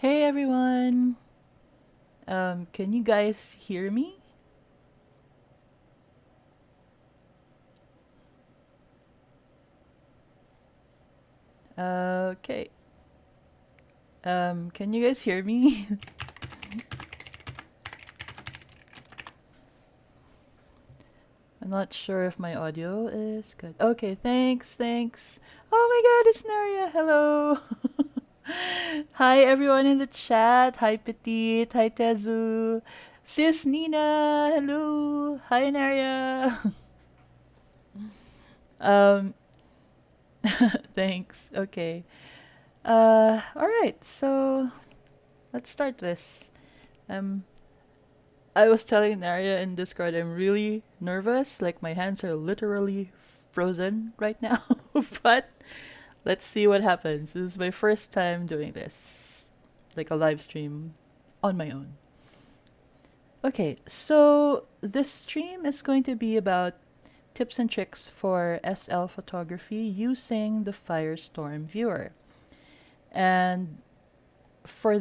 Hey everyone. Can you guys hear me? Okay. Can you guys hear me? I'm not sure if my audio is good. Okay, thanks. Oh my god, it's Naria. Hello. Hi everyone in the chat. Hi Petite. Hi Tezu. Sis Nina. Hello. Hi Naria. um, thanks. Okay. All right. So let's start this. Um, I was telling Naria in Discord I'm really nervous. Like my hands are literally frozen right now. But let's see what happens. This is my first time doing this, like a live stream on my own. Okay, so this stream is going to be about tips and tricks for SL photography using the Firestorm viewer. And for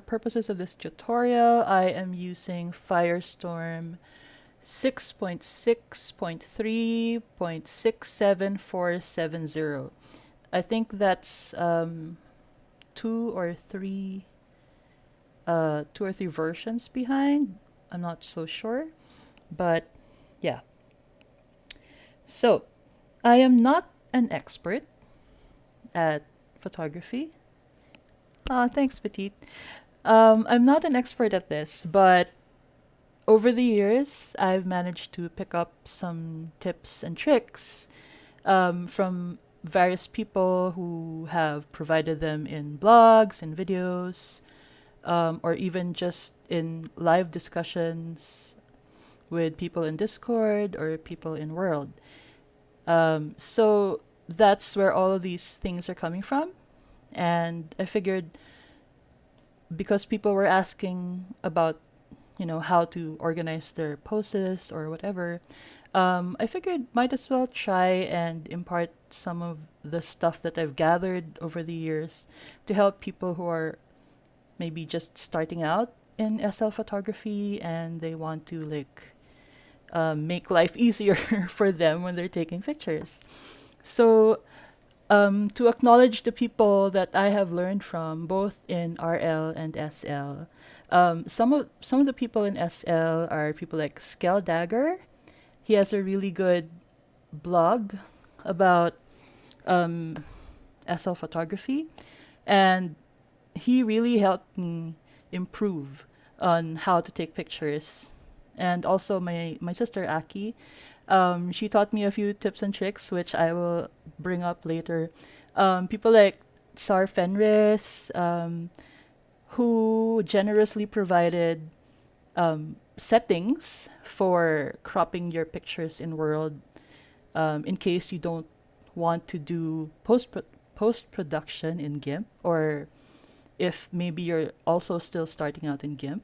purposes of this tutorial, I am using Firestorm 6.6.3.67470. I think that's two or three two or three versions behind. I'm not so sure, but yeah. So, I am not an expert at photography. Thanks, Petite. I'm not an expert at this, but over the years, I've managed to pick up some tips and tricks from various people who have provided them in blogs and videos, or even just in live discussions with people in Discord or people in World. So that's where all of these things are coming from. And I figured because people were asking about, how to organize their poses or whatever, I figured might as well try and impart some of the stuff that I've gathered over the years to help people who are maybe just starting out in SL photography and they want to make life easier for them when they're taking pictures. So to acknowledge the people that I have learned from, both in RL and SL. Some of the people in SL are people like Skel Dagger. He has a really good blog about um, SL photography, and he really helped me improve on how to take pictures. And also my sister Aki, she taught me a few tips and tricks, which I will bring up later. People like Sar Fenris, who generously provided settings for cropping your pictures in World, in case you don't want to do post production in GIMP, or if maybe you're also still starting out in GIMP.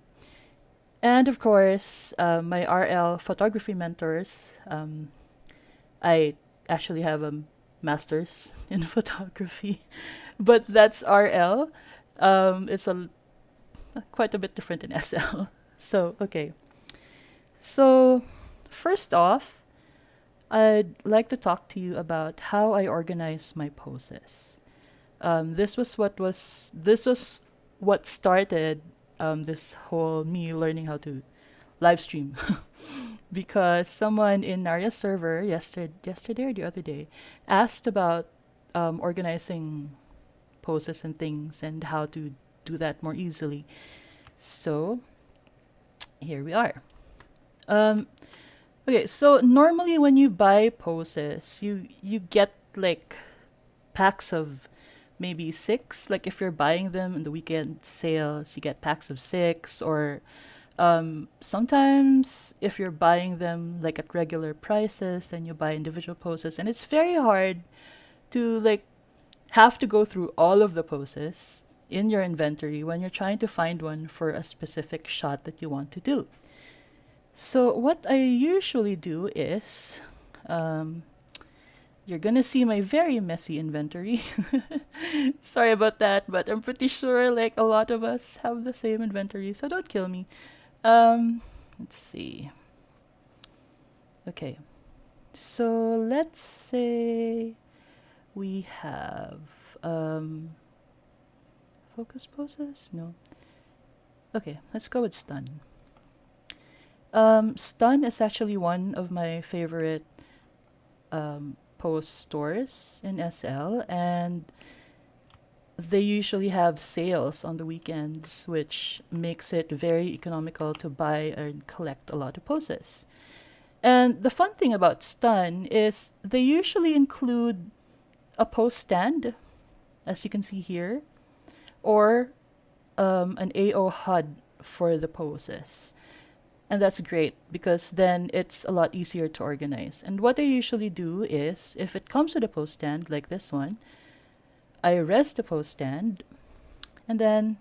And of course, my RL photography mentors. I actually have a master's in photography, but that's RL. It's a quite a bit different in SL. So okay. So first off, I'd like to talk to you about how I organize my poses. This was what started this whole me learning how to live stream because someone in Narya server yesterday or the other day asked about organizing poses and things and how to do that more easily. So here we are. Um, okay, so normally when you buy poses, you get like packs of maybe six. Like if you're buying them in the weekend sales, you get packs of six. Or sometimes if you're buying them like at regular prices, then you buy individual poses, and it's very hard to have to go through all of the poses in your inventory when you're trying to find one for a specific shot that you want to do. So what I usually do is um, you're gonna see my very messy inventory. Sorry about that, but I'm pretty sure like a lot of us have the same inventory, so don't kill me. Let's see. Okay, so let's say we have focus poses? No. Okay, let's go with stun. Stun is actually one of my favorite pose stores in SL, and they usually have sales on the weekends, which makes it very economical to buy and collect a lot of poses. And the fun thing about Stun is they usually include a pose stand, as you can see here, or an AO HUD for the poses. And that's great because then it's a lot easier to organize. And what I usually do is, if it comes with a pose stand like this one, I res the pose stand and then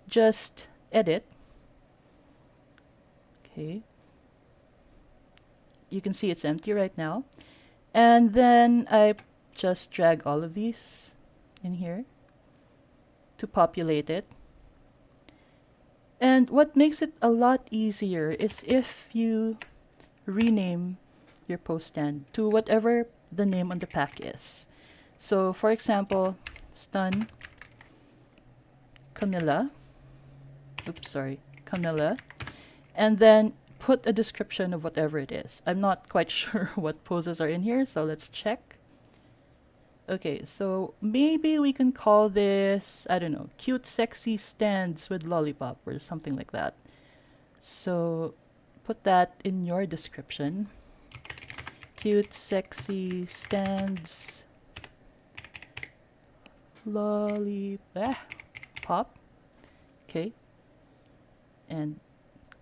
just edit. Okay. You can see it's empty right now. And then I just drag all of these in here to populate it. And what makes it a lot easier is if you rename your post stand to whatever the name on the pack is. So for example, stun Camilla. Oops, sorry, Camilla. And then put a description of whatever it is. I'm not quite sure what poses are in here, so let's check. Okay, so maybe we can call this, I don't know, cute sexy stands with lollipop or something like that. So put that in your description. Cute sexy stands pop. Okay. And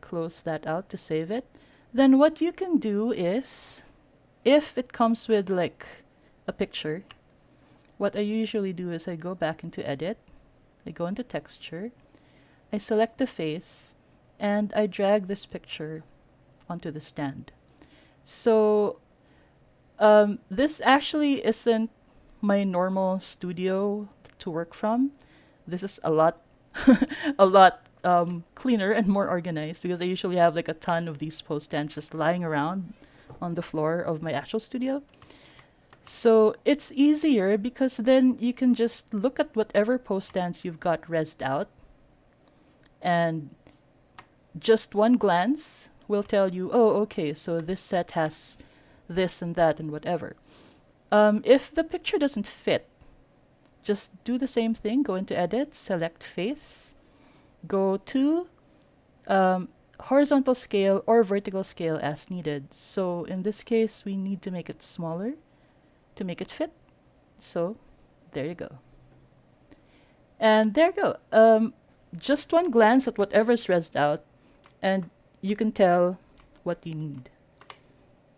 close that out to save it. Then what you can do is, if it comes with like a picture, what I usually do is I go back into edit, I go into texture, I select the face, and I drag this picture onto the stand. So this actually isn't my normal studio to work from. This is a lot a lot cleaner and more organized because I usually have like a ton of these post stands just lying around on the floor of my actual studio. So it's easier because then you can just look at whatever post stands you've got resed out, and just one glance will tell you, oh, okay, so this set has this and that and whatever. If the picture doesn't fit, just do the same thing. Go into edit, select face, go to horizontal scale or vertical scale as needed. So in this case, we need to make it smaller to make it fit. So there you go. And there you go. Just one glance at whatever's resed out and you can tell what you need.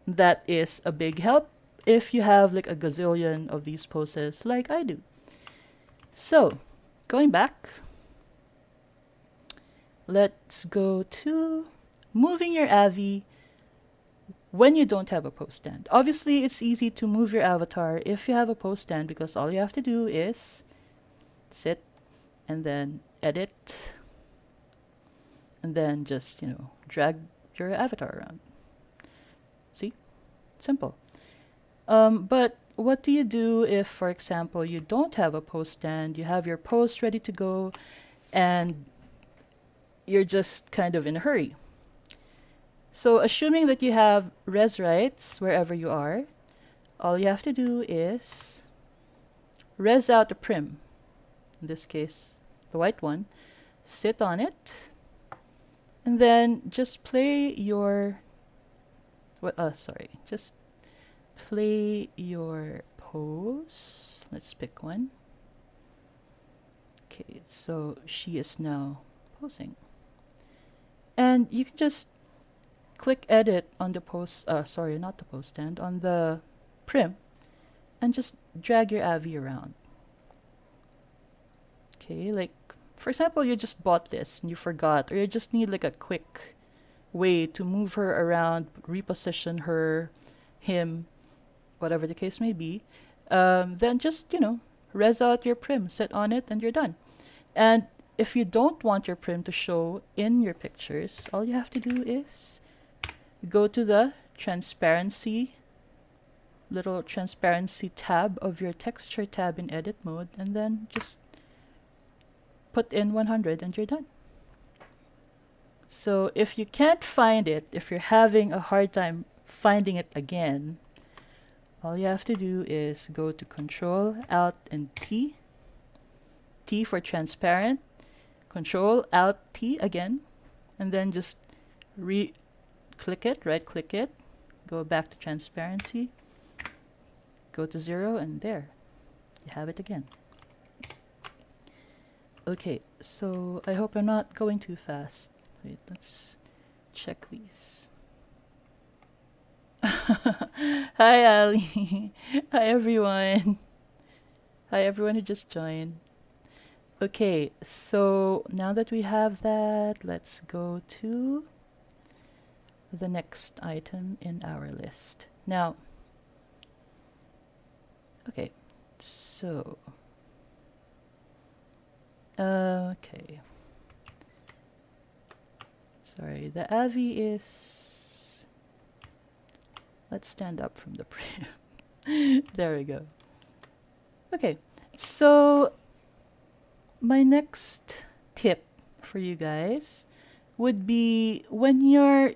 That is a big help if you have like a gazillion of these poses like I do. So going back, let's go to moving your Avi when you don't have a post stand. Obviously, it's easy to move your avatar if you have a post stand because all you have to do is sit and then edit and then just, drag your avatar around. See? Simple. But what do you do if, for example, you don't have a post stand, you have your post ready to go, and you're just kind of in a hurry? So assuming that you have res rights wherever you are, all you have to do is res out the prim, in this case, the white one, sit on it, and then just play your, just play your pose. Let's pick one. Okay, so she is now posing. And you can just click edit on the post, not the post stand, on the prim, and just drag your Avi around. Okay, like, for example, you just bought this and you forgot, or you just need like a quick way to move her around, reposition her, him, whatever the case may be, then just, res out your prim, set on it, and you're done. And if you don't want your prim to show in your pictures, all you have to do is go to the little transparency tab of your texture tab in edit mode, and then just put in 100 and you're done. So if you can't find it, if you're having a hard time finding it again, all you have to do is go to Control, Alt, and T. T for transparent. Control, Alt, T again. And then just click it, right-click it. Go back to transparency. Go to 0, and there. You have it again. Okay, so I hope I'm not going too fast. Wait, let's check these. Hi, Ali. Hi, everyone. Hi, everyone who just joined. Okay, so now that we have that, let's go to the next item in our list. Now, okay, so, okay. Sorry, the Avi is... Let's stand up from the prim. There we go. Okay, so my next tip for you guys would be when you're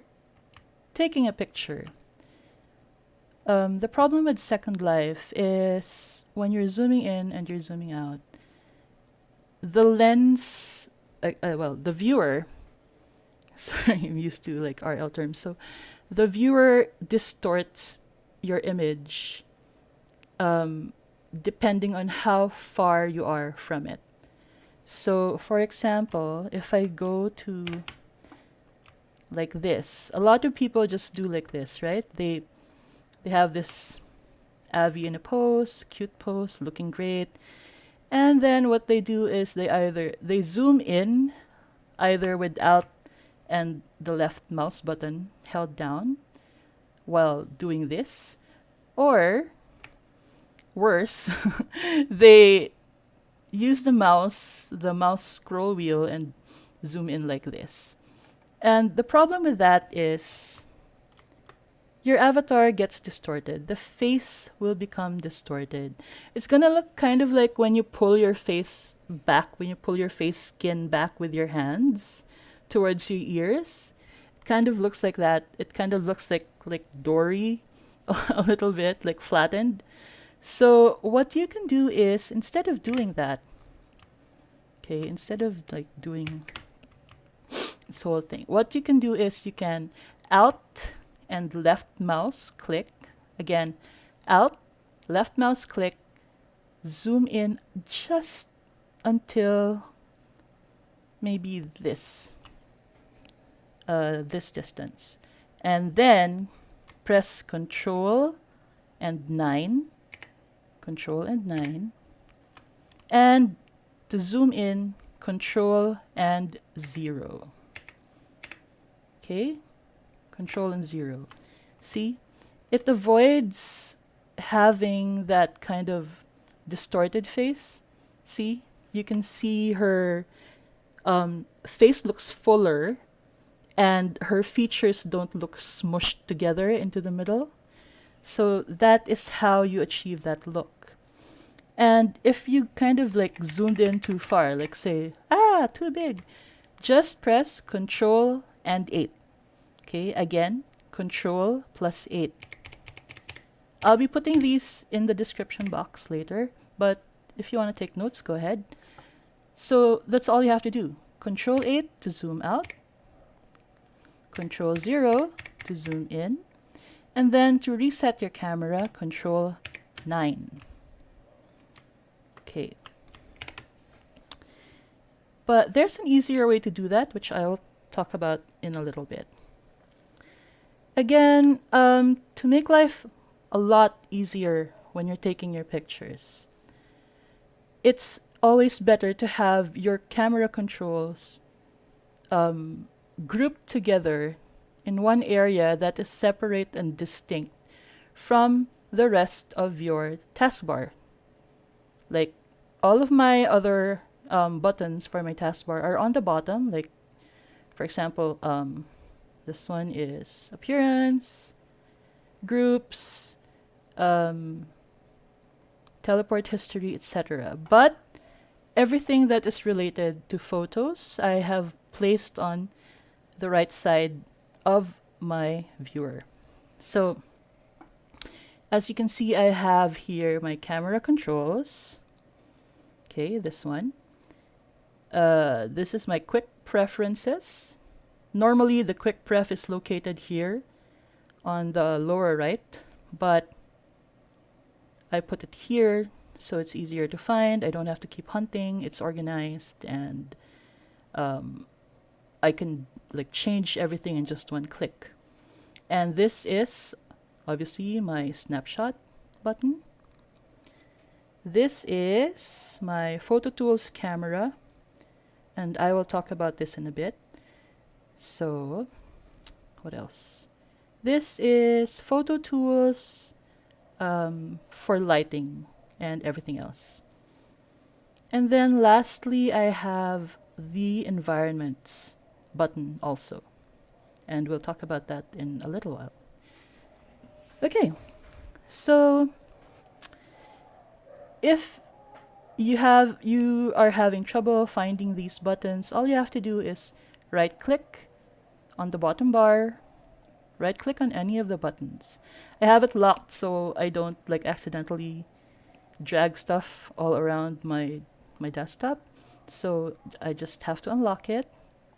taking a picture. The problem with Second Life is when you're zooming in and you're zooming out, the lens, the viewer, sorry, I'm used to like RL terms. So the viewer distorts your image depending on how far you are from it. So for example, if I go to like this, a lot of people just do like this, right? They have this Avi in a pose, cute pose, looking great. And then what they do is they zoom in either with Alt and the left mouse button held down while doing this, or worse, they use the mouse scroll wheel and zoom in like this. And the problem with that is your avatar gets distorted. The face will become distorted. It's gonna look kind of like when you pull your face back, when you pull your face skin back with your hands towards your ears. It kind of looks like that. It kind of looks like Dory a little bit, like flattened. So what you can do is, instead of doing that, okay, instead of like doing this whole thing, what you can do is you can Alt and left mouse click. Again, Alt, left mouse click, zoom in just until maybe this distance. And then press Control and 9. Control and 9. And to zoom in, Control and 0. Okay? Control and 0. See? It avoids having that kind of distorted face. See? You can see her face looks fuller and her features don't look smushed together into the middle. So that is how you achieve that look. And if you kind of like zoomed in too far, like say, too big, just press Control and 8. Okay, again, Control plus 8. I'll be putting these in the description box later, but if you want to take notes, go ahead. So that's all you have to do. Control 8 to zoom out. Control 0 to zoom in. And then to reset your camera, Control 9. Okay. But there's an easier way to do that, which I'll talk about in a little bit. Again, to make life a lot easier when you're taking your pictures, it's always better to have your camera controls grouped together in one area that is separate and distinct from the rest of your taskbar. Like all of my other buttons for my taskbar are on the bottom. Like for example, this one is appearance, groups, um, teleport history, etc. But everything that is related to photos, I have placed on the right side of my viewer. So as you can see, I have here my camera controls. Okay, this one. This is my quick preferences. Normally, the quick pref is located here on the lower right, but I put it here so it's easier to find. I don't have to keep hunting. It's organized, and I can like change everything in just one click. And this is obviously my snapshot button. This is my Photo Tools camera, and I will talk about this in a bit. So, what else? This is Photo Tools for lighting and everything else. And then lastly, I have the environments button also. And we'll talk about that in a little while. Okay, so if you are having trouble finding these buttons, all you have to do is right click on the bottom bar, right click on any of the buttons. I have it locked so I don't like accidentally drag stuff all around my desktop. So I just have to unlock it,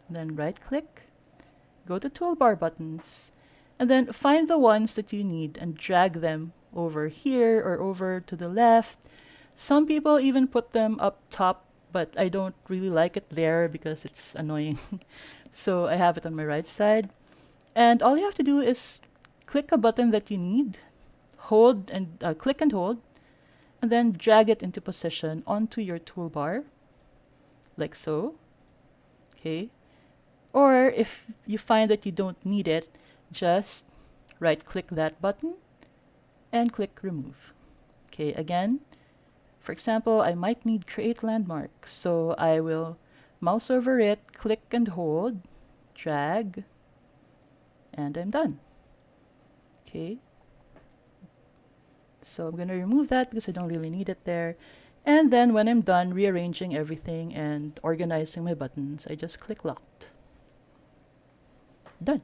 then right click, go to toolbar buttons, and then find the ones that you need and drag them over here or over to the left. Some people even put them up top, but I don't really like it there because it's annoying. So I have it on my right side. And all you have to do is click a button that you need, hold and click and hold, and then drag it into position onto your toolbar, like so. Okay. Or if you find that you don't need it, just right click that button and click remove. Okay, again, for example, I might need create landmark, so I will mouse over it, click and hold, drag, and I'm done. Okay. So I'm going to remove that because I don't really need it there. And then when I'm done rearranging everything and organizing my buttons, I just click locked. Done.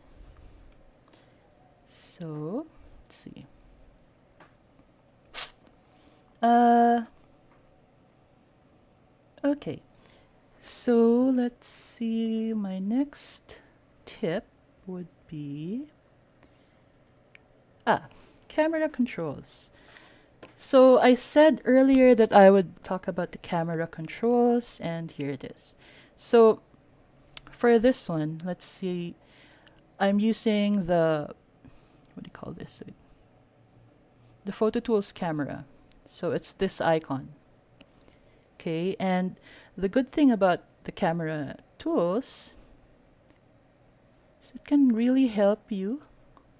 So, let's see. Okay. So, let's see. My next tip would be camera controls. So I said earlier that I would talk about the camera controls, and here it is. So for this one, let's see, I'm using the, what do you call this? The Photo Tools camera. So it's this icon. Okay, and the good thing about the camera tools is it can really help you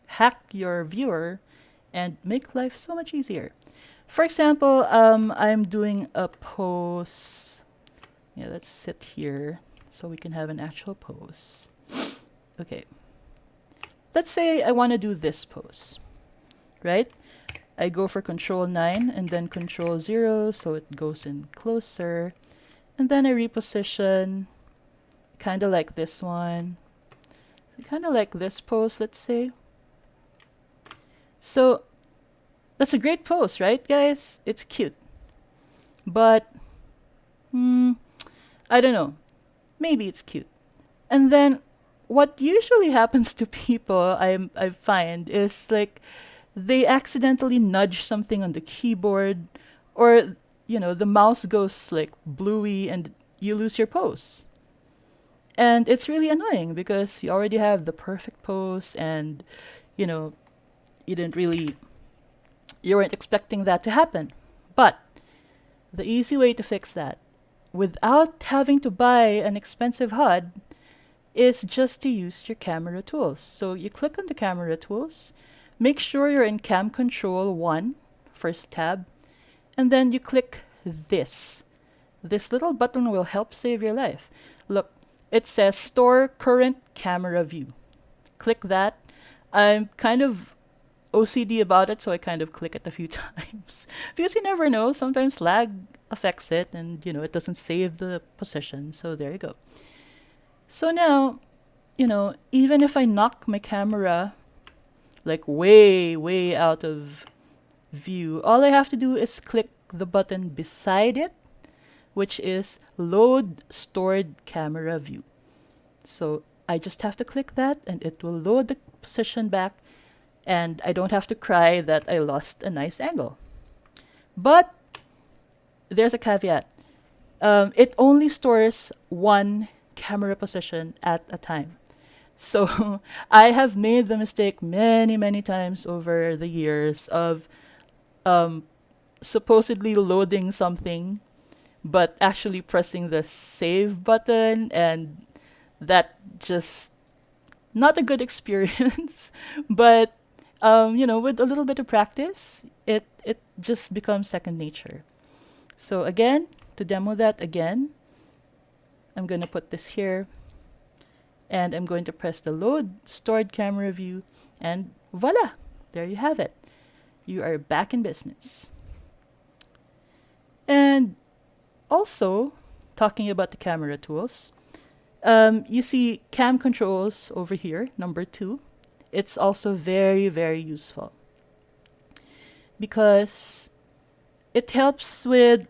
hack your viewer and make life so much easier. For example, I'm doing a pose. Yeah, let's sit here so we can have an actual pose. Okay. Let's say I want to do this pose, right? I go for Control 9 and then Control 0 so it goes in closer. And then I reposition, kind of like this one. Kind of like this pose, let's say. So that's a great pose, right, guys? It's cute. But, I don't know. Maybe it's cute. And then what usually happens to people, I find, is like they accidentally nudge something on the keyboard, or, you know, the mouse goes like bluey and you lose your pose. And it's really annoying because you already have the perfect pose and, you know, you weren't expecting that to happen. But the easy way to fix that without having to buy an expensive HUD is just to use your camera tools. So you click on the camera tools, make sure you're in Cam Control 1, first tab, and then you click this. This little button will help save your life. Look, it says Store Current Camera View. Click that. I'm kind of OCD about it, so I kind of click it a few times. Because you never know, sometimes lag affects it and, it doesn't save the position. So there you go. So now, even if I knock my camera like way, way out of view, all I have to do is click the button beside it, which is Load Stored Camera View. So I just have to click that and it will load the position back, and I don't have to cry that I lost a nice angle. But there's a caveat. It only stores one camera position at a time. So I have made the mistake many, many times over the years of supposedly loading something, but actually pressing the save button, and that just not a good experience. But with a little bit of practice, it just becomes second nature. So again, to demo that again, I'm going to put this here, and I'm going to press the Load Stored Camera View, and voila, there you have it. You are back in business. And also, talking about the camera tools, you see cam controls over here, number 2. It's also very, very useful because it helps with,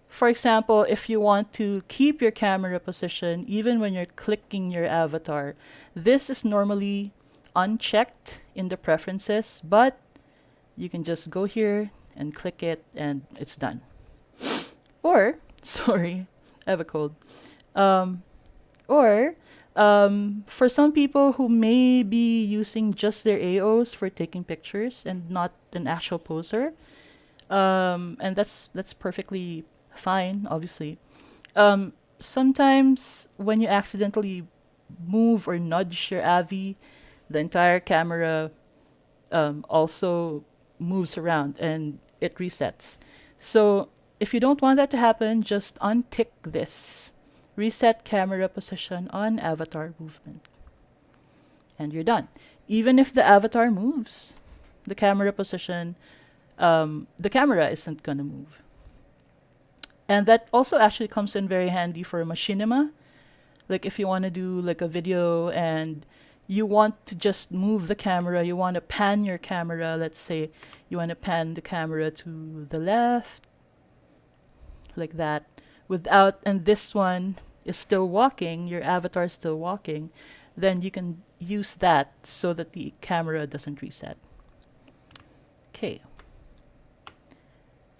for example, if you want to keep your camera position even when you're clicking your avatar. This is normally unchecked in the preferences, but you can just go here and click it and it's done. Or, sorry, I have a cold. Or for some people who may be using just their AOs for taking pictures and not an actual poser, and that's perfectly fine, obviously. Sometimes when you accidentally move or nudge your Avi, the entire camera also moves around and it resets. So if you don't want that to happen, just untick this. Reset camera position on avatar movement. And you're done. Even if the avatar moves, the camera position, the camera isn't going to move. And that also actually comes in very handy for machinima. Like if you want to do like a video and you want to just move the camera, you want to pan your camera, let's say you want to pan the camera to the left, like that, and this one is still walking, your avatar is still walking, then you can use that so that the camera doesn't reset. Okay.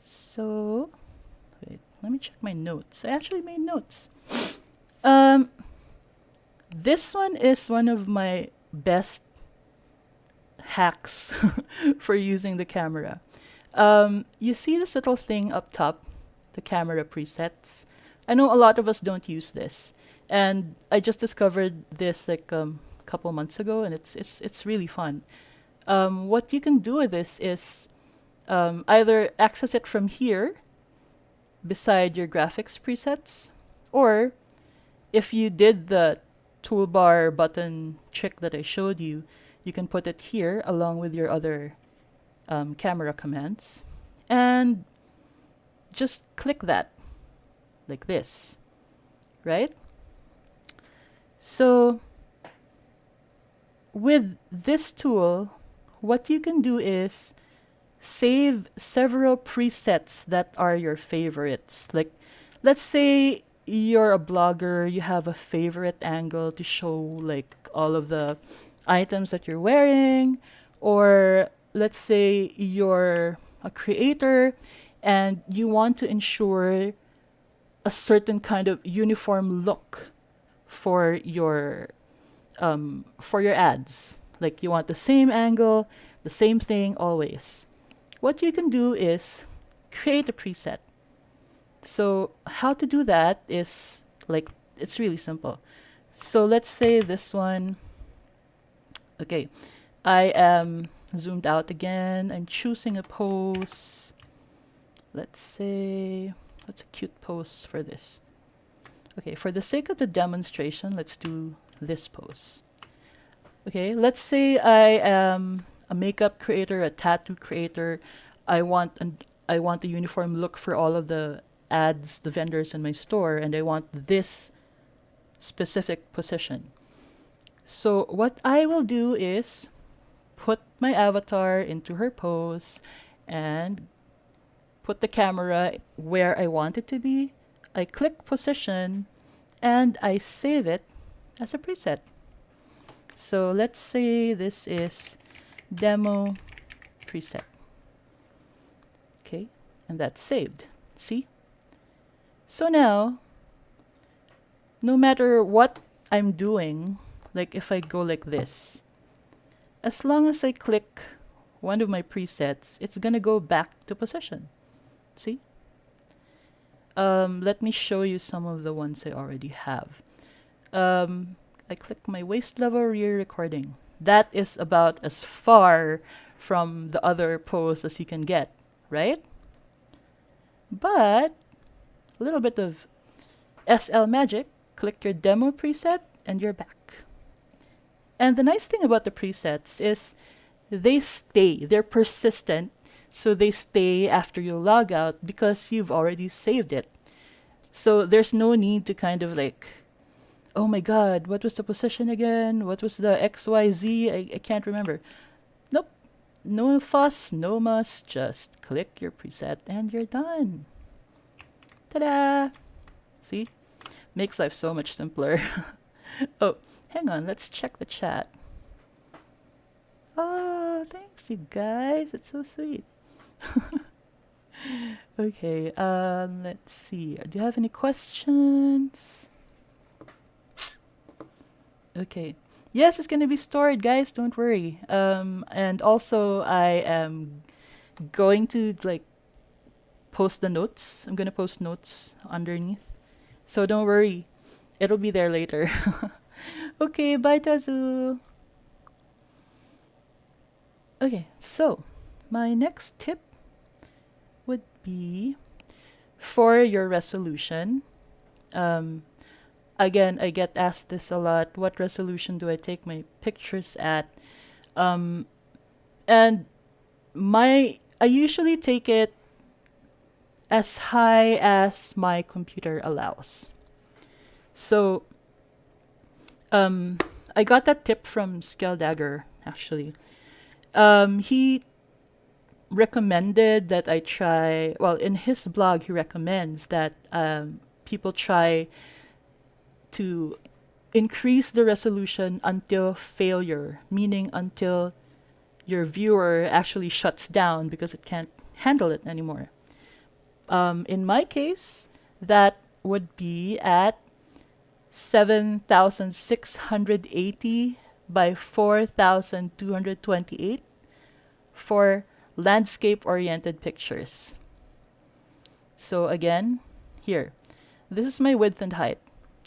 So, wait, let me check my notes. I actually made notes. This one is one of my best hacks for using the camera. You see this little thing up top, the camera presets. I know a lot of us don't use this, and I just discovered this like a couple months ago, and it's really fun. What you can do with this is either access it from here beside your graphics presets, or if you did the toolbar button trick that I showed you, you can put it here along with your other camera commands and just click that like this, right? So with this tool, what you can do is save several presets that are your favorites. Like, let's say you're a blogger, you have a favorite angle to show like all of the items that you're wearing, or let's say you're a creator and you want to ensure a certain kind of uniform look for your ads. Like you want the same angle, the same thing always. What you can do is create a preset. So how to do that is like, it's really simple. So let's say this one, okay, I am zoomed out again. I'm choosing a pose. Let's say, what's a cute pose for this? Okay, for the sake of the demonstration, let's do this pose. Okay, let's say I am a makeup creator, a tattoo creator. I want a uniform look for all of the ads, the vendors in my store, and I want this specific position. So what I will do is put my avatar into her pose and put the camera where I want it to be. I click position and I save it as a preset. So let's say this is demo preset. Okay, and that's saved. See? So now, no matter what I'm doing, like if I go like this, as long as I click one of my presets, it's gonna go back to position. See? Let me show you some of the ones I already have. I click my waist level rear recording. That is about as far from the other pose as you can get, right? But a little bit of SL magic, click your demo preset and you're back. And the nice thing about the presets is they stay, they're persistent, so they stay after you log out because you've already saved it. So there's no need to kind of like, oh my god, what was the position again? What was the XYZ? I can't remember. Nope. No fuss, no muss. Just click your preset and you're done. Ta-da! See? Makes life so much simpler. Oh, hang on. Let's check the chat. Oh, thanks, you guys. It's so sweet. Okay, let's see. Do you have any questions? Okay. Yes, it's going to be stored, guys. Don't worry. And also, I am going to like post the notes. I'm going to post notes underneath. So don't worry. It'll be there later. Okay, bye, Tazu. Okay, so my next tip would be for your resolution. Again, I get asked this a lot. What resolution do I take my pictures at? And I usually take it as high as my computer allows. So I got that tip from Skeldagger, actually. He recommended that I try, well, in his blog, he recommends that people try to increase the resolution until failure, meaning until your viewer actually shuts down because it can't handle it anymore. In my case, that would be at 7,680 by 4,228 for landscape-oriented pictures. So again, here, this is my width and height.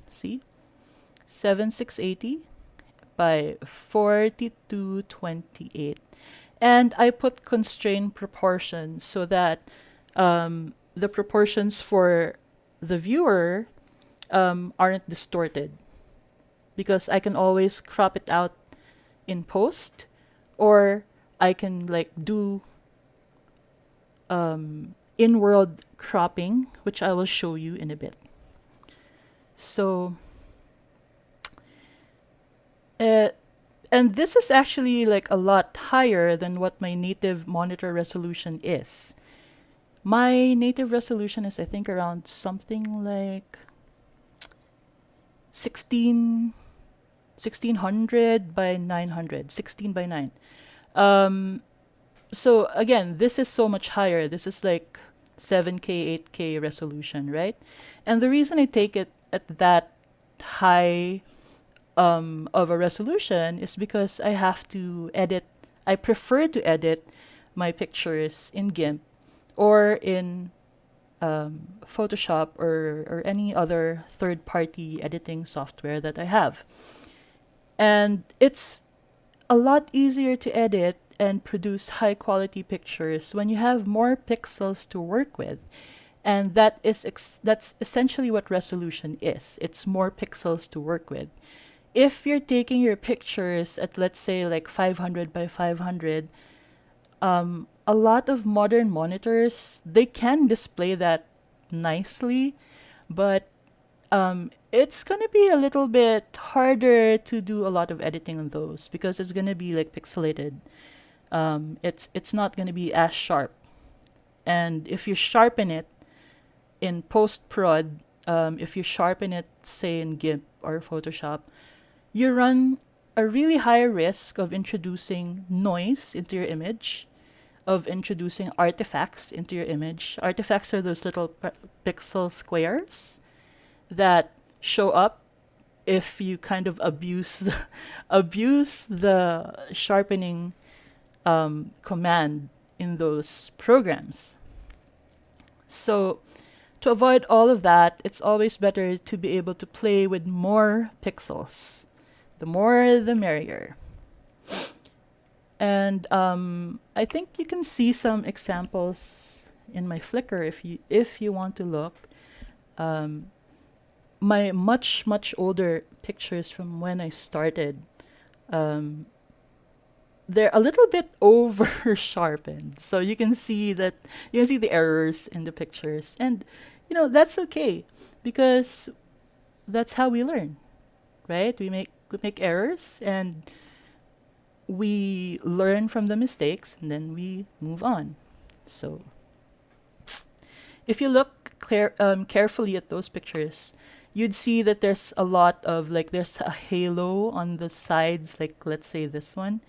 See? 7,680 by 4,228. And I put constrained proportions so that the proportions for the viewer aren't distorted, because I can always crop it out in post, or I can like do in-world cropping, which I will show you in a bit. So, and this is actually like a lot higher than what my native monitor resolution is. My native resolution is, I think, around something like 1600 by 900, 16 by 9. So again, this is so much higher. This is like 7K, 8K resolution, right? And the reason I take it at that high of a resolution is because I have to edit. I prefer to edit my pictures in GIMP or in Photoshop or any other third-party editing software that I have. And it's a lot easier to edit and produce high quality pictures when you have more pixels to work with. And that's essentially what resolution is. It's more pixels to work with. If you're taking your pictures at, let's say, like 500 by 500, a lot of modern monitors, they can display that nicely, but it's gonna be a little bit harder to do a lot of editing on those because it's gonna be like pixelated. It's not gonna be as sharp. And if you sharpen it in post prod, if you sharpen it, say in GIMP or Photoshop, you run a really high risk of introducing noise into your image, of introducing artifacts into your image. Artifacts are those little pixel squares that show up if you kind of abuse the sharpening command in those programs. So to avoid all of that, it's always better to be able to play with more pixels. The more, the merrier. And I think you can see some examples in my Flickr if you want to look. My much older pictures from when I started, they're a little bit over sharpened. So you can see the errors in the pictures, and that's okay because that's how we learn, right? We make errors and we learn from the mistakes and then we move on. So if you look carefully at those pictures, you'd see that there's a lot of there's a halo on the sides, like let's say this one.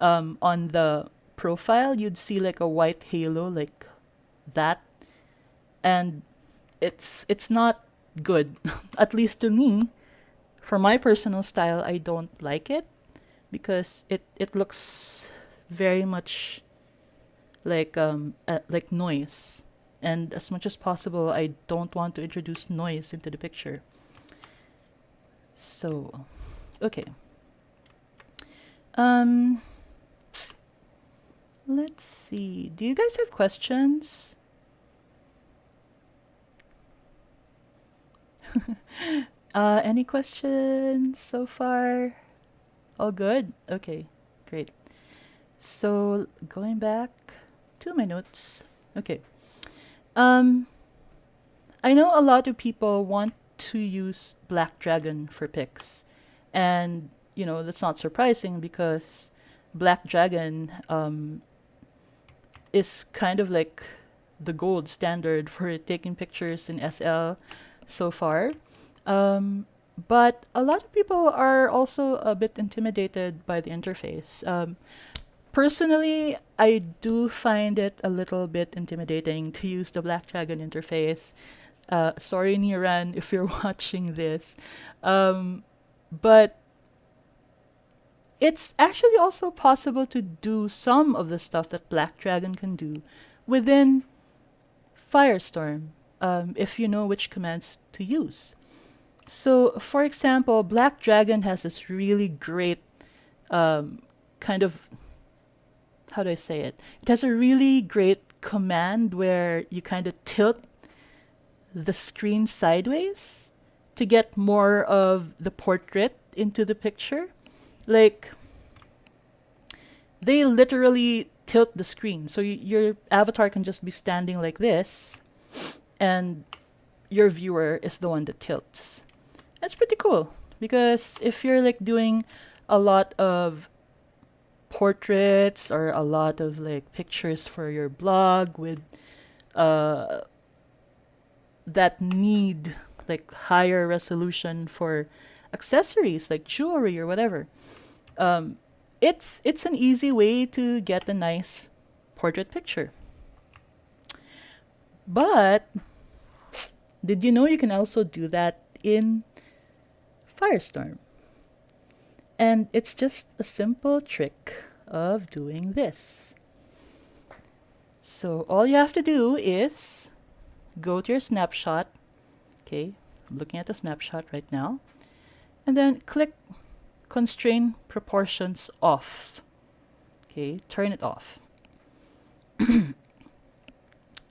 On the profile, you'd see like a white halo like that, and it's not good. At least to me, for my personal style, I don't like it because it looks very much like noise. And as much as possible, I don't want to introduce noise into the picture. So, okay. Let's see. Do you guys have questions? Any questions so far? All good? Okay, great. So, going back to my notes. Okay. I know a lot of people want to use Black Dragon for pics. And, that's not surprising because Black Dragon is kind of like the gold standard for taking pictures in SL so far. But a lot of people are also a bit intimidated by the interface. Personally, I do find it a little bit intimidating to use the Black Dragon interface. Sorry, Niran, if you're watching this. But it's actually also possible to do some of the stuff that Black Dragon can do within Firestorm, if you know which commands to use. So, for example, Black Dragon has this really great kind of, how do I say it? It has a really great command where you kind of tilt the screen sideways to get more of the portrait into the picture. Like, they literally tilt the screen. So your avatar can just be standing like this, and your viewer is the one that tilts. That's pretty cool, because if you're like doing a lot of portraits or a lot of like pictures for your blog with that need like higher resolution for accessories like jewelry or whatever, it's an easy way to get a nice portrait picture. But did you know you can also do that in Firestorm? And it's just a simple trick of doing this. So all you have to do is go to your snapshot. Okay, I'm looking at the snapshot right now. And then click Constrain Proportions Off. Okay, turn it off.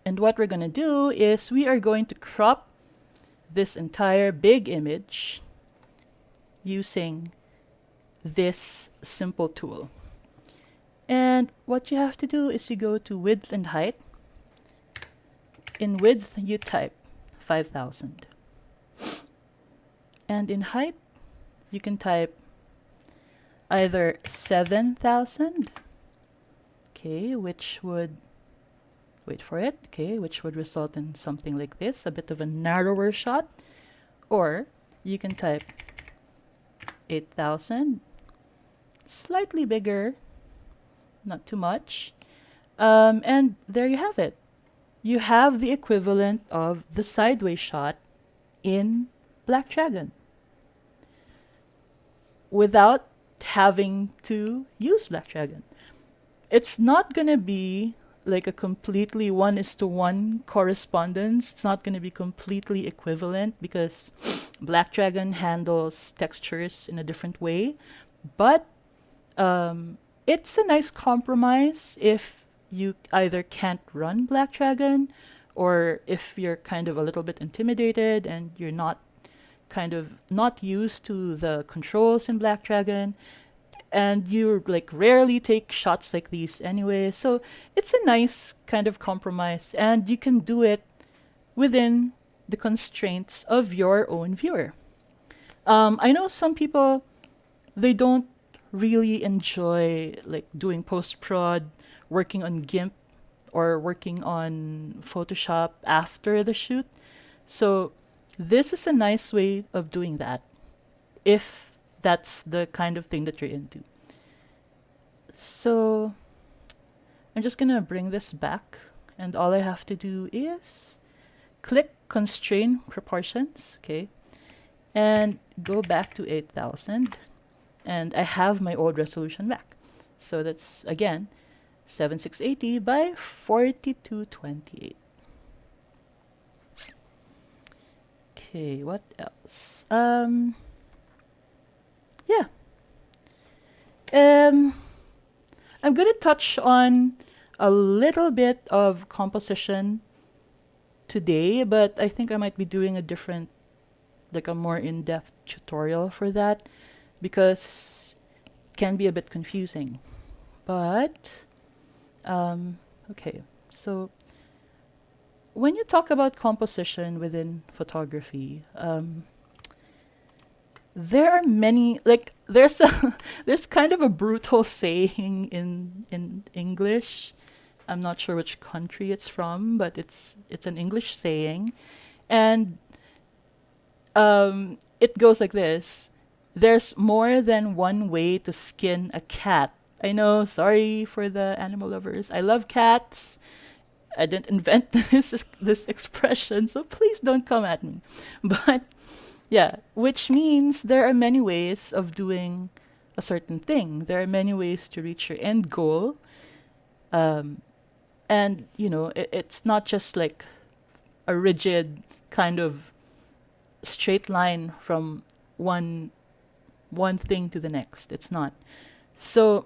And what we're going to do is we are going to crop this entire big image using this simple tool. And what you have to do is you go to width and height. In width, you type 5,000. And in height, you can type either 7,000, okay, which would, wait for it, okay, which would result in something like this, a bit of a narrower shot. Or you can type 8,000, slightly bigger, not too much. And there you have it. You have the equivalent of the sideways shot in Black Dragon without having to use Black Dragon. It's not going to be like a completely 1:1 correspondence. It's not going to be completely equivalent because Black Dragon handles textures in a different way. But it's a nice compromise if you either can't run Black Dragon, or if you're kind of a little bit intimidated and you're not used to the controls in Black Dragon, and you like rarely take shots like these anyway. So it's a nice kind of compromise, and you can do it within the constraints of your own viewer. I know some people, they don't really enjoy like doing post-prod, working on GIMP or working on Photoshop after the shoot. So this is a nice way of doing that if that's the kind of thing that you're into. So I'm just gonna bring this back, and all I have to do is click Constrain Proportions, okay, and go back to 8,000, and I have my old resolution back. So that's again 7680 by 4228. Okay, what else? Yeah. I'm gonna touch on a little bit of composition today, but I think I might be doing a different, like a more in-depth tutorial for that, because it can be a bit confusing. But okay, so when you talk about composition within photography, there are many, like there's kind of a brutal saying in English. I'm not sure which country it's from, but it's an English saying, and it goes like this: there's more than one way to skin a cat. I know, sorry for the animal lovers. I love cats. I didn't invent this expression, so please don't come at me. But yeah, which means there are many ways of doing a certain thing. There are many ways to reach your end goal. And, you know, it's not just like a rigid kind of straight line from one thing to the next. It's not. So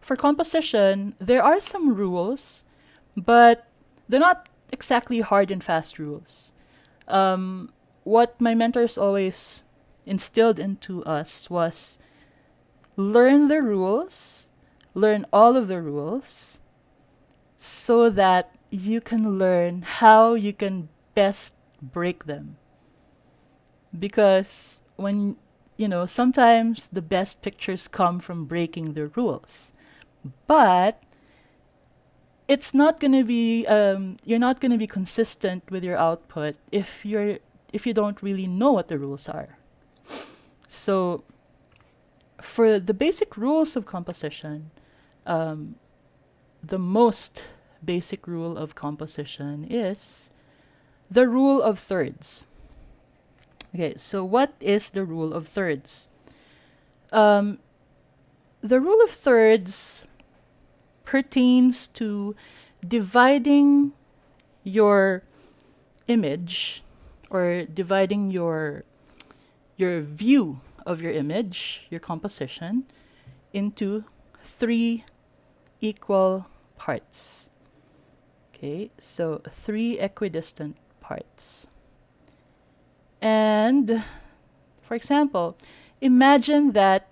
for composition, there are some rules, but they're not exactly hard and fast rules. What my mentors always instilled into us was learn the rules, learn all of the rules, so that you can learn how you can best break them. Because when, you know, sometimes the best pictures come from breaking the rules. But it's not going to be, you're not going to be consistent with your output if you don't really know what the rules are. So for the basic rules of composition, the most basic rule of composition is the rule of thirds. Okay, so what is the rule of thirds? The rule of thirds pertains to dividing your image, or dividing your view of your image, your composition, into 3 equal parts. Okay, so 3 equidistant parts. And for example, imagine that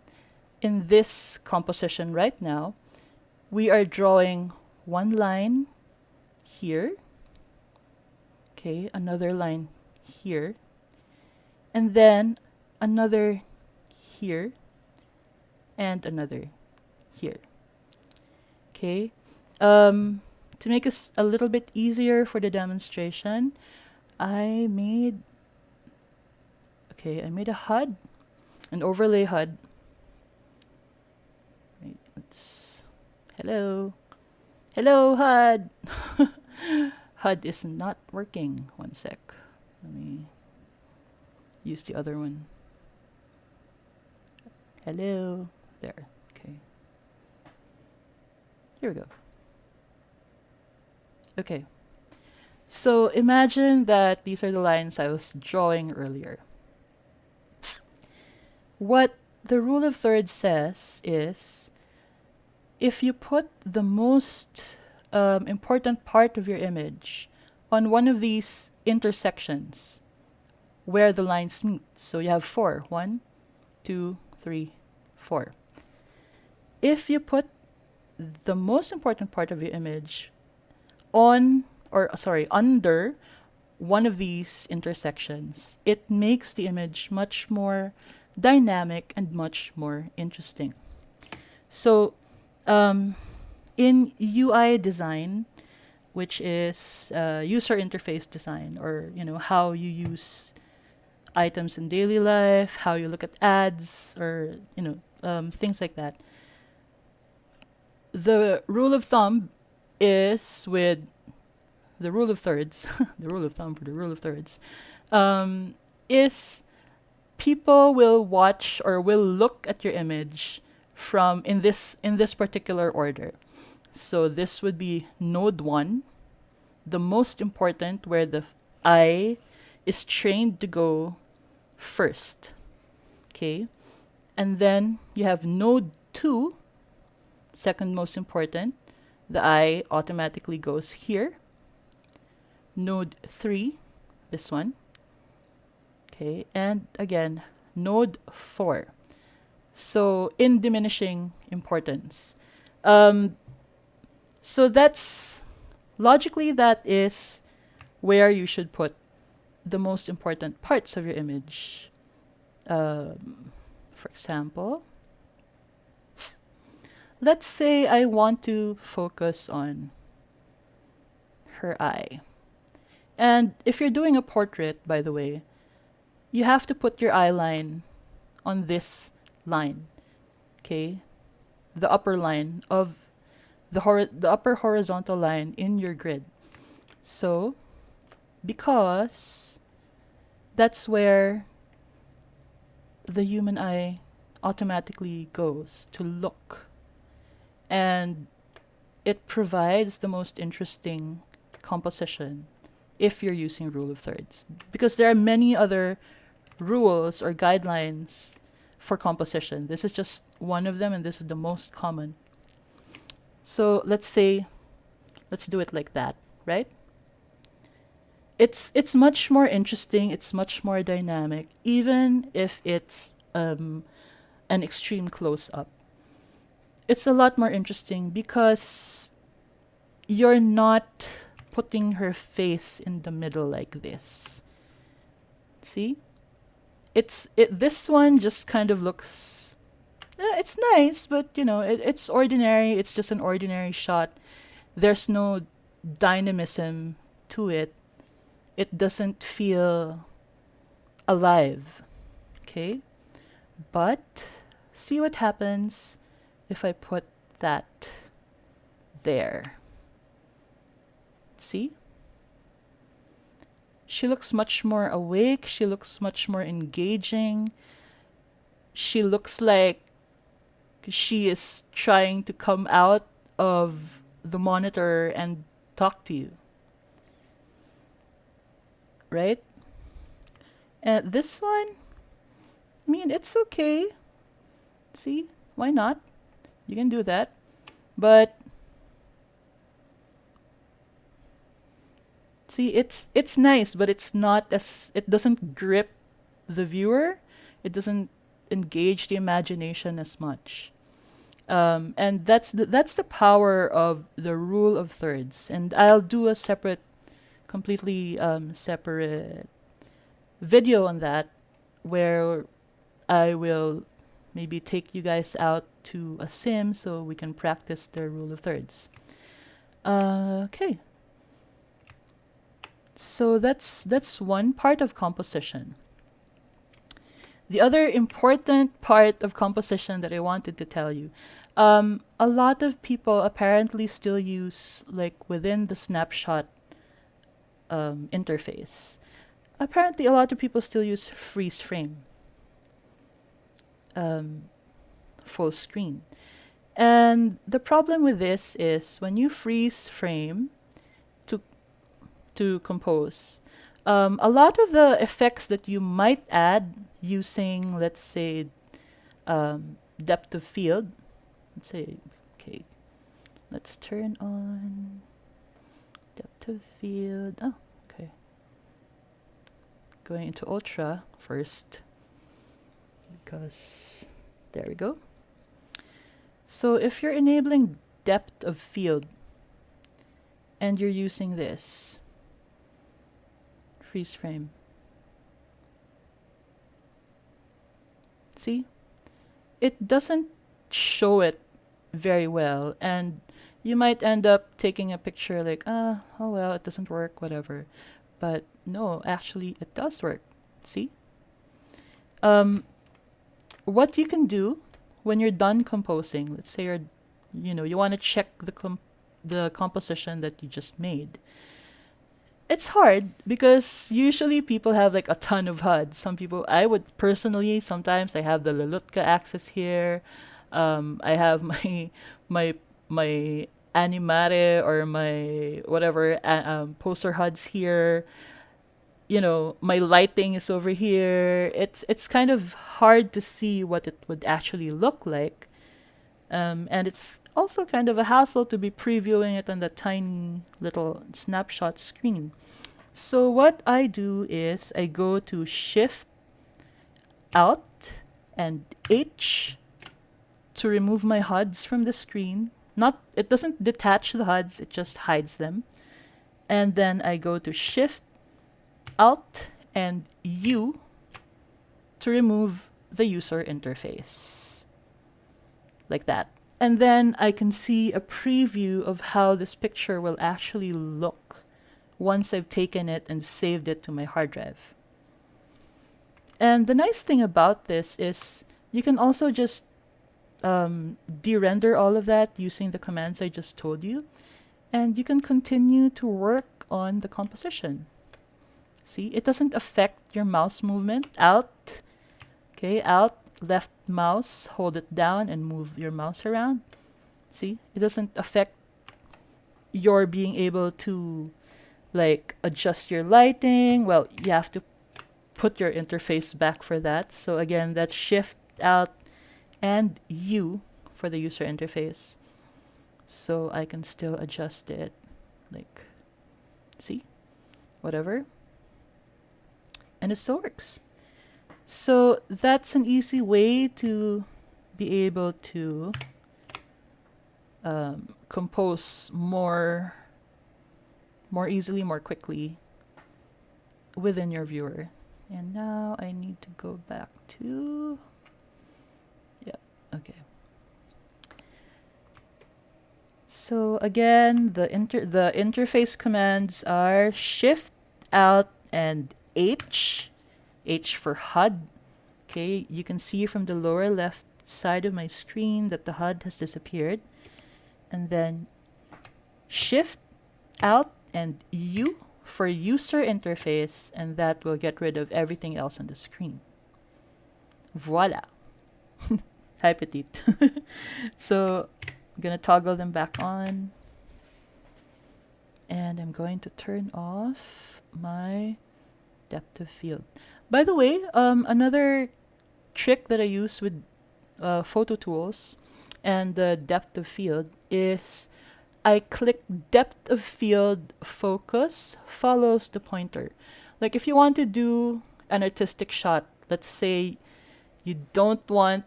in this composition right now, we are drawing one line here, okay, another line here, and then another here, and another here. Okay, to make this a little bit easier for the demonstration, I made a HUD, an overlay HUD. Right, hello HUD. HUD is not working. One sec. Let me use the other one. Hello. There. Okay. Here we go. Okay. So imagine that these are the lines I was drawing earlier. What the rule of thirds says is, if you put the most important part of your image on one of these intersections where the lines meet, so you have 4, 1, 2, 3, 4. If you put the most important part of your image under one of these intersections, it makes the image much more dynamic and much more interesting. So in UI design, which is user interface design, or how you use items in daily life, how you look at ads, or things like that, the rule of thumb is with the rule of thirds. The rule of thumb for the rule of thirds is people will watch or will look at your image from in this particular order. So this would be node 1, the most important, where the eye is trained to go first. Okay, and then you have node 2, second most important, the eye automatically goes here. Node 3, this one. Okay, and again, node 4. So in diminishing importance. So that's logically, that is where you should put the most important parts of your image. For example, let's say I want to focus on her eye. And if you're doing a portrait, by the way, you have to put your eye line on this line, okay? The upper line of the upper horizontal line in your grid. So, because that's where the human eye automatically goes to look, and it provides the most interesting composition if you're using rule of thirds, because there are many other rules or guidelines for composition. This is just one of them, and this is the most common. So let's do it like that, right? It's much more interesting, it's much more dynamic, even if it's an extreme close-up. It's a lot more interesting because you're not putting her face in the middle like this. See? This one just kind of looks, it's nice, but it's ordinary. It's just an ordinary shot. There's no dynamism to it. It doesn't feel alive. Okay? But see what happens if I put that there. See? She looks much more awake. She looks much more engaging. She looks like she is trying to come out of the monitor and talk to you. Right? And this one, I mean, it's okay. See? Why not? You can do that, but see, it's nice, but it's not as it doesn't grip the viewer. It doesn't engage the imagination as much. And that's the power of the rule of thirds. And I'll do a completely separate video on that, where I will maybe take you guys out to a sim so we can practice the rule of thirds. Okay. So that's one part of composition. The other important part of composition that I wanted to tell you, a lot of people apparently still use, like within the snapshot interface, apparently a lot of people still use freeze frame, full screen. And the problem with this is when you freeze frame to compose, a lot of the effects that you might add using, let's say, depth of field. Let's say, okay, let's turn on depth of field. Oh, okay. Going into ultra first, because there we go. So if you're enabling depth of field and you're using this freeze frame, see, it doesn't show it very well, and you might end up taking a picture like, oh well, it doesn't work, whatever. But no, actually it does work. See? What you can do when you're done composing, let's say you want to check the composition that you just made. It's hard because usually people have like a ton of HUDs. Some people, I would personally, sometimes I have the Lelutka axis here. I have my animare or my whatever poster HUDs here. My lighting is over here. It's kind of hard to see what it would actually look like. And it's also kind of a hassle to be previewing it on the tiny little snapshot screen. So what I do is I go to Shift, Alt, and H to remove my HUDs from the screen. It doesn't detach the HUDs, it just hides them. And then I go to Shift, Alt, and U to remove the user interface. Like that. And then I can see a preview of how this picture will actually look once I've taken it and saved it to my hard drive. And the nice thing about this is you can also just de-render all of that using the commands I just told you, and you can continue to work on the composition. See, it doesn't affect your mouse movement. Alt, left mouse, hold it down and move your mouse around. See, it doesn't affect your being able to like adjust your lighting. Well, you have to put your interface back for that. So again, that's Shift, Alt, and U for the user interface. So I can still adjust it, like, see, whatever. And it still works. So that's an easy way to be able to compose more easily, more quickly within your viewer. And now I need to go back to, okay. So again, the interface commands are Shift, Alt, and H. H for HUD. Okay, you can see from the lower left side of my screen that the HUD has disappeared. And then Shift, Alt, and U for user interface, and that will get rid of everything else on the screen. Voila. Hi, petite. So I'm going to toggle them back on. And I'm going to turn off my depth of field. By the way, another trick that I use with photo tools, and the depth of field is I click depth of field focus follows the pointer. Like if you want to do an artistic shot, let's say you don't want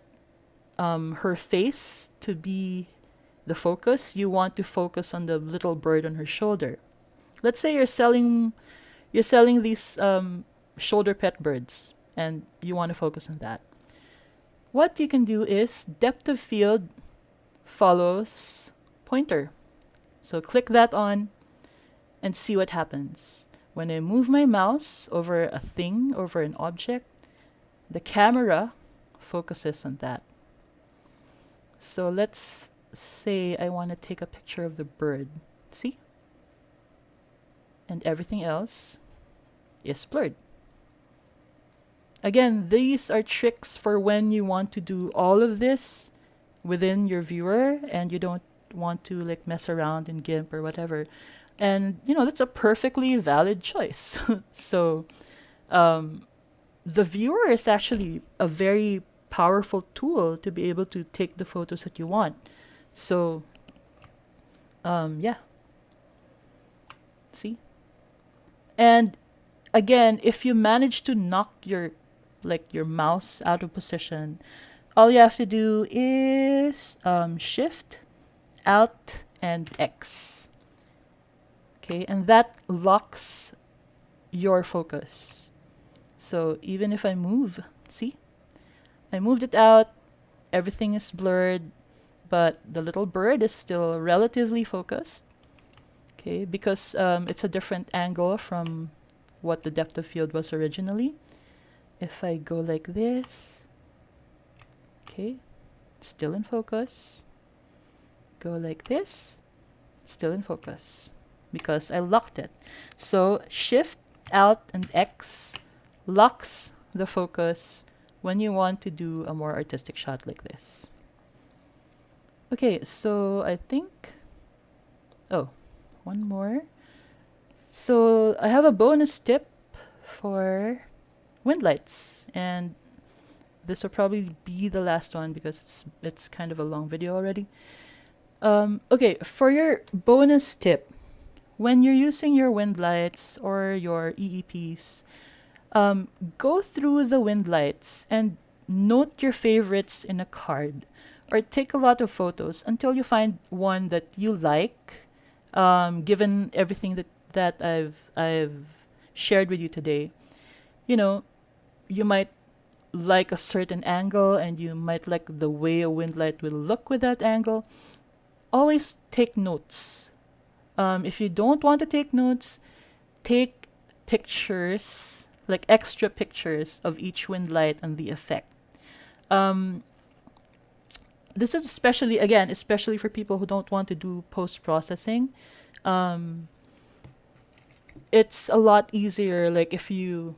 her face to be the focus, you want to focus on the little bird on her shoulder. Let's say you're selling these shoulder pet birds and you want to focus on that. What you can do is depth of field follows pointer. So click that on and see what happens. When I move my mouse over a thing, over an object, the camera focuses on that. So let's say I want to take a picture of the bird. See? And everything else is blurred. Again, these are tricks for when you want to do all of this within your viewer and you don't want to like mess around in GIMP or whatever. And that's a perfectly valid choice. So the viewer is actually a very powerful tool to be able to take the photos that you want. So yeah. See? And again, if you manage to knock your mouse out of position, all you have to do is Shift, Alt, and X. Okay, and that locks your focus. So even if I move, see? I moved it out, everything is blurred, but the little bird is still relatively focused. Okay, because it's a different angle from what the depth of field was originally. If I go like this, okay, still in focus. Go like this, still in focus, because I locked it. So Shift, Alt, and X locks the focus when you want to do a more artistic shot like this. Okay, so I think, one more. So I have a bonus tip for wind lights, and this will probably be the last one because it's kind of a long video already. Okay, for your bonus tip, when you're using your wind lights or your EEPs, go through the wind lights and note your favorites in a card, or take a lot of photos until you find one that you like. Given everything that I've shared with you today, you might like a certain angle and you might like the way a wind light will look with that angle. Always take notes. If you don't want to take notes, take pictures, like extra pictures of each wind light and the effect. This is especially for people who don't want to do post-processing. It's a lot easier, like if you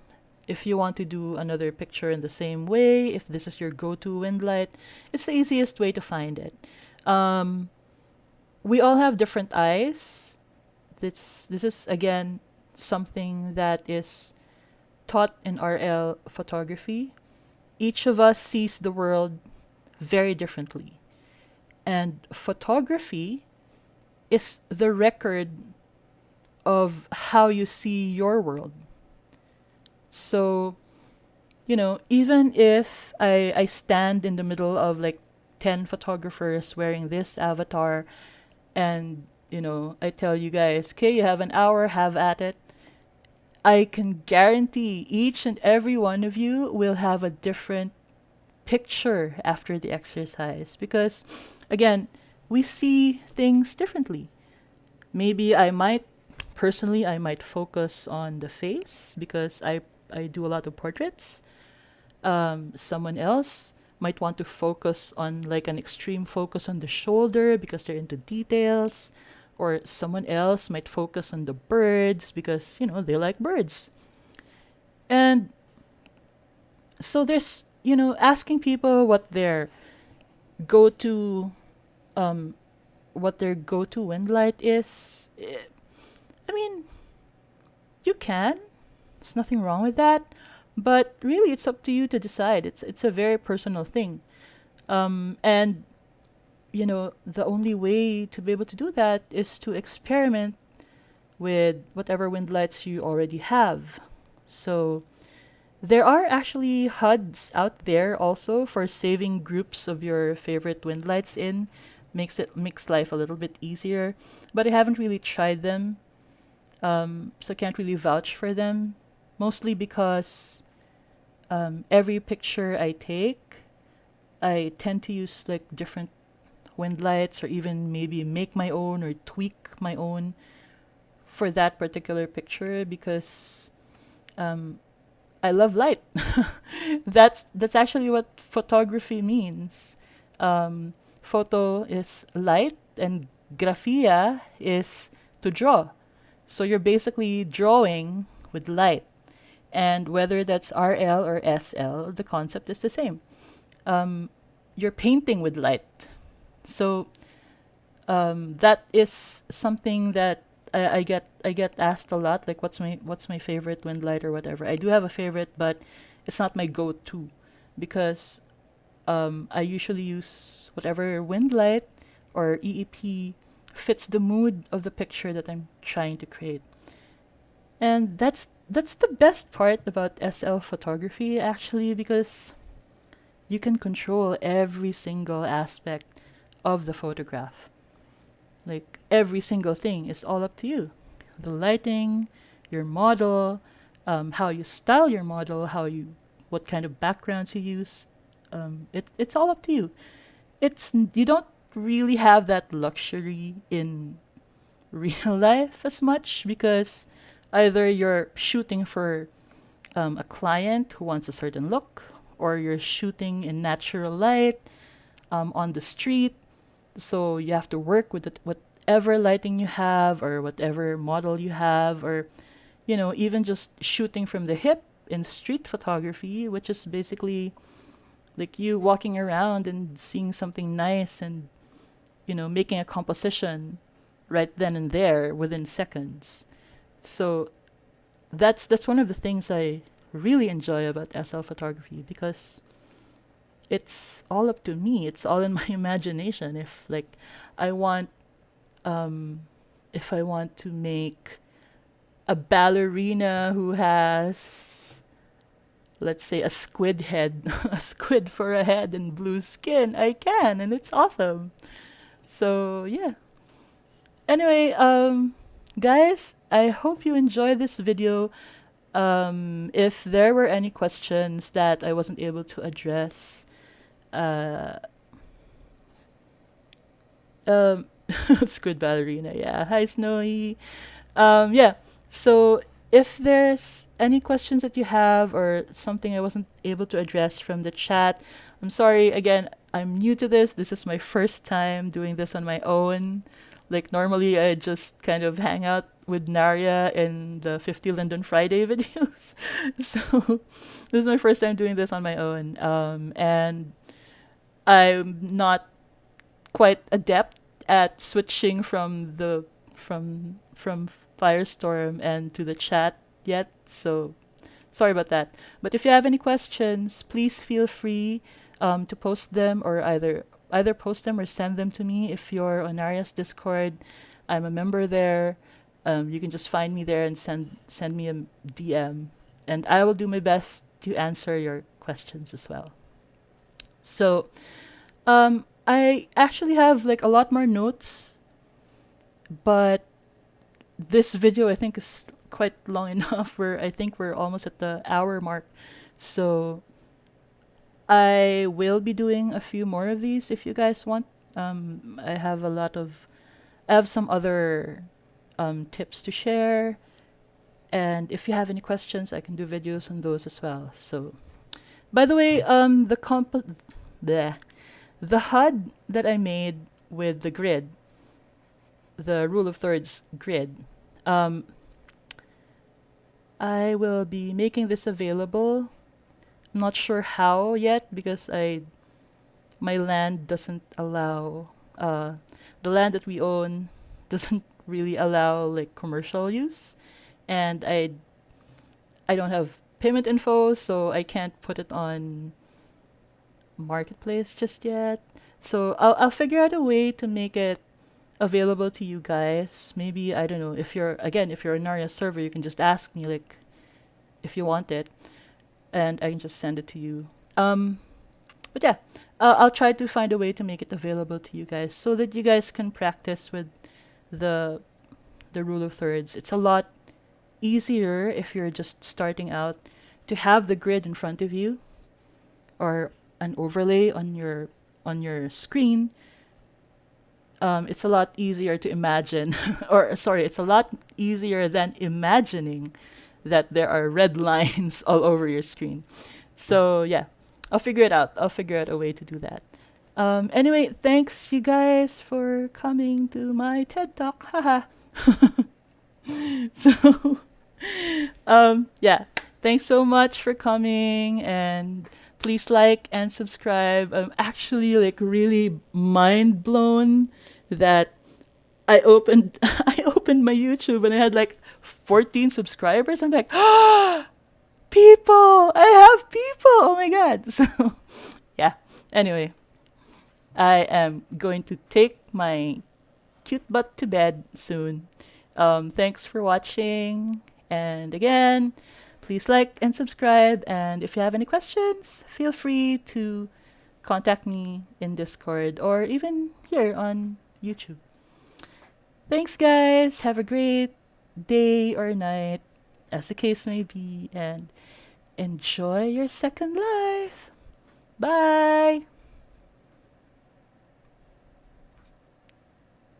want to do another picture in the same way, if this is your go-to wind light, it's the easiest way to find it. We all have different eyes. This is again something that is taught in RL photography. Each of us sees the world very differently. And photography is the record of how you see your world. So, even if I stand in the middle of like 10 photographers wearing this avatar and, I tell you guys, okay, you have an hour, have at it. I can guarantee each and every one of you will have a different picture after the exercise because, again, we see things differently. Maybe I might focus on the face because I do a lot of portraits. Someone else might want to focus on like an extreme focus on the shoulder because they're into details. Or someone else might focus on the birds because, they like birds. And so there's, asking people what their go-to wind light is. I mean, you can. There's nothing wrong with that. But really, it's up to you to decide. It's a very personal thing. And the only way to be able to do that is to experiment with whatever wind lights you already have. So there are actually HUDs out there also for saving groups of your favorite wind lights in. Makes life a little bit easier, but I haven't really tried them, so can't really vouch for them. Mostly because every picture I take, I tend to use like different wind lights, or even maybe make my own or tweak my own for that particular picture, because um, I love light. That's actually what photography means. Um, Photo is light, and graphia is to draw. So you're basically drawing with light. And whether that's RL or SL, the concept is the same. Um, you're painting with light. So that is something that I get asked a lot, like what's my favorite wind light or whatever. I do have a favorite, but it's not my go-to, because I usually use whatever wind light or EEP fits the mood of the picture that I'm trying to create. And that's the best part about SL photography, actually, because you can control every single aspect of the photograph. Like every single thing is all up to you. The lighting, your model, how you style your model, what kind of backgrounds you use. It's all up to you. You don't really have that luxury in real life as much, because either you're shooting for a client who wants a certain look, or you're shooting in natural light on the street. So you have to work with whatever lighting you have, or whatever model you have, or even just shooting from the hip in street photography, which is basically like you walking around and seeing something nice, and making a composition right then and there within seconds. So that's one of the things I really enjoy about SL photography, because it's all up to me. It's all in my imagination. I want um if I want to make a ballerina who has, let's say, a squid head, a squid for a head and blue skin, I can, and it's awesome. So yeah. Anyway, guys, I hope you enjoyed this video. If there were any questions that I wasn't able to address, uh, um, squid ballerina, yeah. Hi, Snowy. Yeah. So if there's any questions that you have, or something I wasn't able to address from the chat, I'm sorry. Again, I'm new to this. This is my first time doing this on my own. Like normally I just kind of hang out with Narya in the 50 Linden Friday videos. So this is my first time doing this on my own. And I'm not quite adept at switching from Firestorm and to the chat yet. So sorry about that. But if you have any questions, please feel free to post them, or either post them or send them to me. If you're on Aria's Discord, I'm a member there. You can just find me there and send me a DM, and I will do my best to answer your questions as well. So I actually have like a lot more notes, but this video I think is quite long enough. I think we're almost at the hour mark. So I will be doing a few more of these if you guys want. I have I have some other tips to share, and if you have any questions, I can do videos on those as well. So, by the way, the HUD that I made with the grid, the rule of thirds grid, um, I will be making this available. I'm not sure how yet, because my land doesn't allow the land that we own doesn't really allow like commercial use, and I don't have payment info, so I can't put it on marketplace just yet. So I'll figure out a way to make it available to you guys. Maybe I don't know if you're a Narya server, you can just ask me like if you want it, and I can just send it to you. Um, but yeah, I'll try to find a way to make it available to you guys so that you guys can practice with the the rule of thirds. It's a lot easier if you're just starting out to have the grid in front of you or an overlay on your screen. It's a lot easier to imagine, or sorry, it's a lot easier than imagining that there are red lines all over your screen. So yeah, I'll figure it out. I'll figure out a way to do that. Anyway, thanks you guys for coming to my TED Talk. Haha. So yeah, thanks so much for coming, and please like and subscribe. I'm actually like really mind blown that I opened I opened my YouTube and I had like 14 subscribers. I'm like, ah, people! I have people! Oh my god! So yeah. Anyway, I am going to take my cute butt to bed soon. Thanks for watching, and again, please like and subscribe. And if you have any questions, feel free to contact me in Discord or even here on YouTube. Thanks, guys. Have a great day or night, as the case may be, and enjoy your second life. Bye.